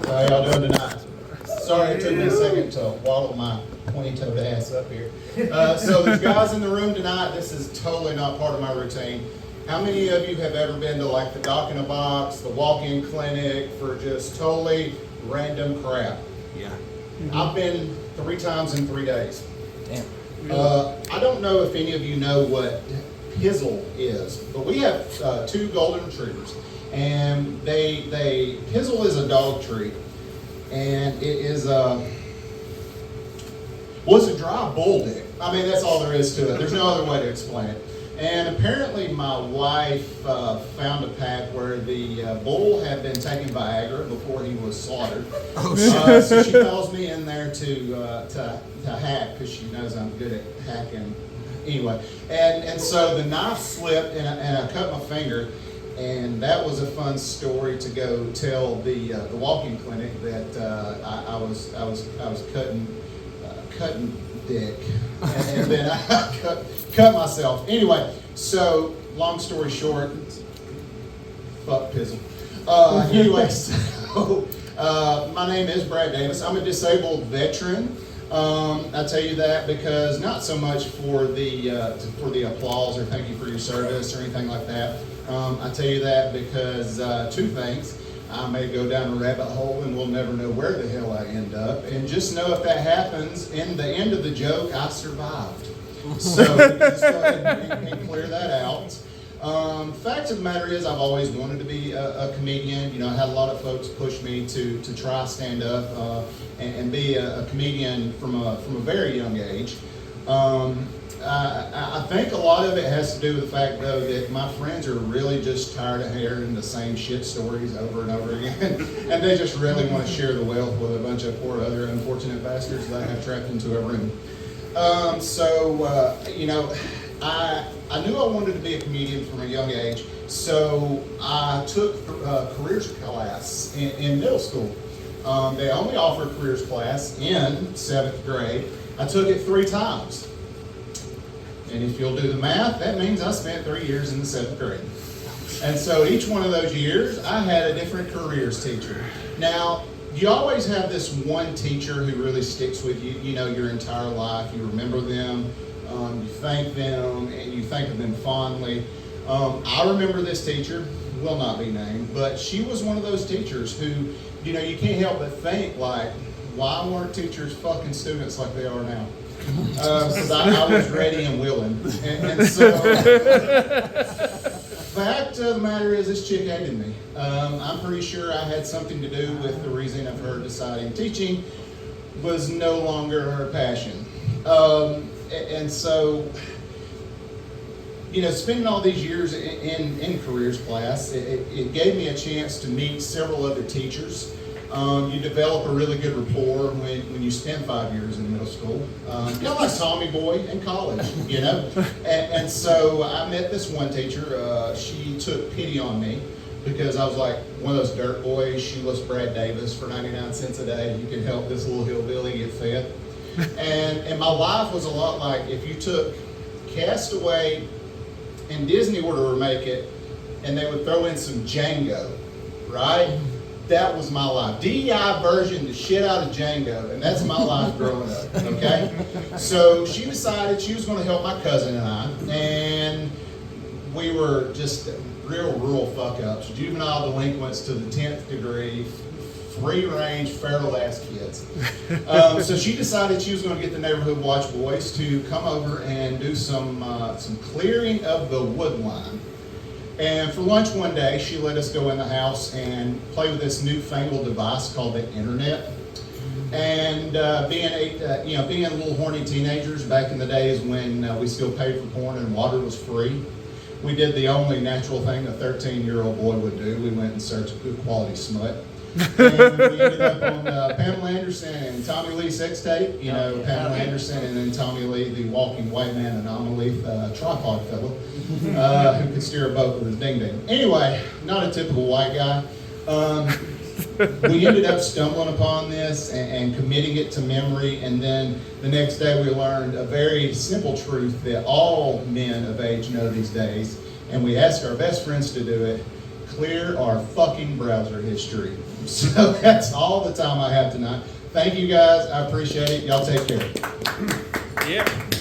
How y'all doing tonight? Sorry it took me a second to waddle my pointy-toed ass up here. So there's guys in the room tonight. This is totally not part of my routine. How many of you have ever been to like the Doc in a Box, the walk-in clinic for just totally random crap? Yeah. I've been 3 times in 3 days. Damn. I don't know if any of you know what Pizzle is, but we have 2 golden retrievers, and Pizzle is a dog treat, and it is it's a dry bull dick. I mean, that's all there is to it. There's no other way to explain it. And apparently my wife found a pack where the bull had been taking Viagra before he was slaughtered. Oh, shit. So she calls me in there to hack, because she knows I'm good at hacking. Anyway, and so the knife slipped and I cut my finger, and that was a fun story to go tell the walk-in clinic that I was cutting dick, and then I cut myself. Anyway, so long story short, fuck Pizzle. Anyway, so my name is Brad Davis. I'm a disabled veteran. I tell you that because not so much for the applause or thank you for your service or anything like that. I tell you that because 2 things. I may go down a rabbit hole and we'll never know where the hell I end up. And just know if that happens, in the end of the joke, I survived. So just go ahead and clear that out. Fact of the matter is, I've always wanted to be a comedian. You know, I had a lot of folks push me to try stand up and be a comedian from a very young age. I think a lot of it has to do with the fact, though, that my friends are really just tired of hearing the same shit stories over and over again, and they just really want to share the wealth with a bunch of poor other unfortunate bastards that I have trapped into a room. You know, I knew I wanted to be a comedian from a young age, so I took a careers class in middle school. They only offer a careers class in 7th grade. I took it 3 times. And if you'll do the math, that means I spent 3 years in the 7th grade. And so each one of those years, I had a different careers teacher. Now, you always have this one teacher who really sticks with you, you know, your entire life. You remember them, you thank them, and you think of them fondly. I remember this teacher, will not be named, but she was one of those teachers who, you know, you can't help but think, like, why weren't teachers fucking students like they are now? Because I was ready and willing. And so, fact of the matter is, this chick hated me. I'm pretty sure I had something to do with the reason of her deciding teaching was no longer her passion. And so, you know, spending all these years in careers class, it gave me a chance to meet several other teachers. You develop a really good rapport when you spend 5 years in middle school. Kind of like Tommy Boy in college, you know? And so I met this one teacher. She took pity on me because I was like one of those dirt boys, shoeless Brad Davis for 99 cents a day. You can help this little hillbilly get fed. And my life was a lot like if you took Castaway and Disney were to remake it and they would throw in some Django, right? That was my life. DEI version the shit out of Django, and that's my life growing up, okay? So she decided she was going to help my cousin and I, and we were just real rural fuck-ups, juvenile delinquents to the 10th degree, free-range, feral-ass kids. So she decided she was going to get the neighborhood watch boys to come over and do some clearing of the wood line. And for lunch one day, she let us go in the house and play with this newfangled device called the internet. And being little horny teenagers back in the days when we still paid for porn and water was free, we did the only natural thing a 13-year-old boy would do. We went in search of good quality smut. And we ended up on Pamela Anderson and Tommy Lee sex tape. You know, Pamela Anderson and then Tommy Lee, the walking white man anomaly, tripod fellow, who could steer a boat with his ding-ding. Anyway, not a typical white guy. We ended up stumbling upon this and committing it to memory, and then the next day we learned a very simple truth that all men of age know these days, and we asked our best friends to do it, clear our fucking browser history. So that's all the time I have tonight. Thank you guys. I appreciate it. Y'all take care. Yeah.